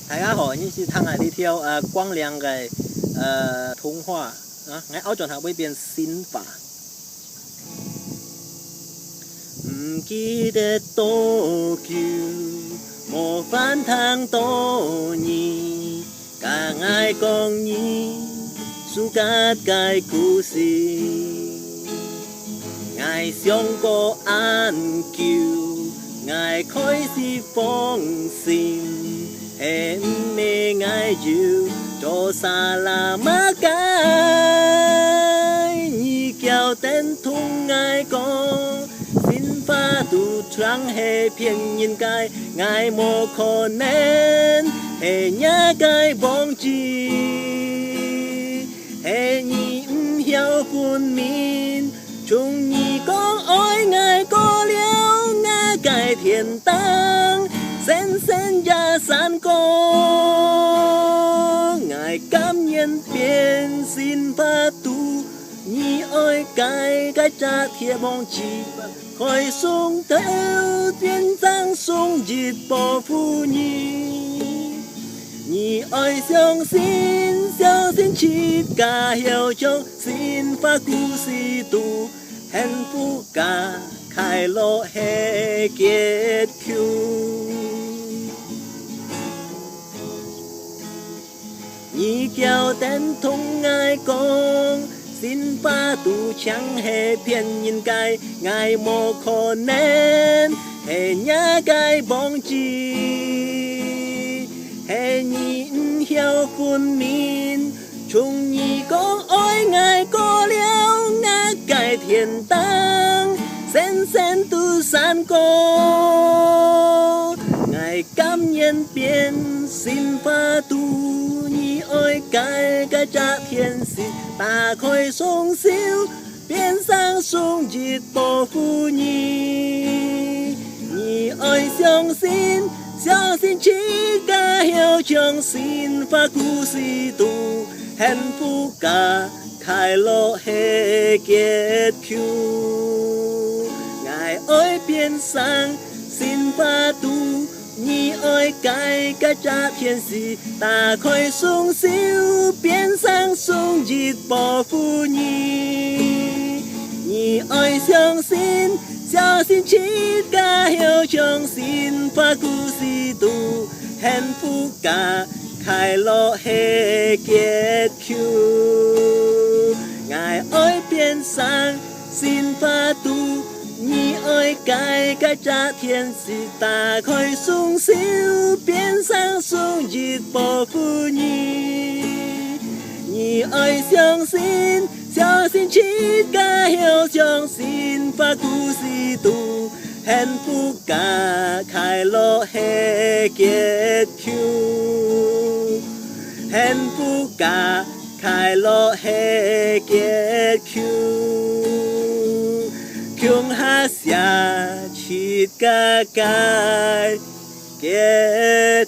大家好，你是听下呢條光亮嘅童話啊，我轉頭會變新法。唔記得多久，冇翻騰多年，甲愛講你暑假嘅故事，愛上過眼球，愛開始放心。em mê ngài chiều cho xa là má cái nhị kéo tên thung ngài con xin pha tu trăng hệ phiền nhìn cái ngài mô khó nên hệ nhá cái bóng chi hệ nhị hiểu phun min chung nhị con ôi ngài có liêu ngã cái thiền tăng sen sen gia san có ngài cảm nhận biến xin pha tu nhị ơi cái cha thiệp bóng chi khỏi xuống theo tiên giang xuống dịt bỏ phu nhị ơi xiong xin chi cả hiểu trong xin pha cu si tu hẹn phu cả khai lộ hệ kết cứu nhị kéo tên thung ngài con xin pha tu chẳng hề phiền nhìn cái ngài mô khó nên hề nhá cái bóng chi hề nhìn hiểu phun min chung nhị con ôi ngài có liêu ngã cái thiền tăng sen sen tu san có ngài cảm nhận biến xin pha tu nhị ơi cái cha thiên sĩ ta khỏi xuống xíu biến sang xuống dịt bỏ phu nhị ơi xiong xin chỉ cả hiểu trong xin pha cu si tu hẹn phu cả khai lộ hệ kết cứu ngài ơi biến sang xin pha tu nhị ơi cái cha thiên sĩ ta khỏi xuống xíu biến sang xuống dịt bỏ phu nhị ơi xiong xin chỉ cả hiểu trong xin pha cu si tu hẹn phu cả khai lộ hệ kết cứu ngài ơi biến sang xin pha tu nhị ơi cái cha thiên sĩ ta khỏi xuống xíu biến sang xuống dịt bỏ phu nhị ơi xiong xin chỉ cả hiểu trong xin pha cu si tu hẹn phu cả khai lộ hệ kết cứu hẹn phu cả khai lộ hệ kết cứu kyung ha xia chít ca cái kết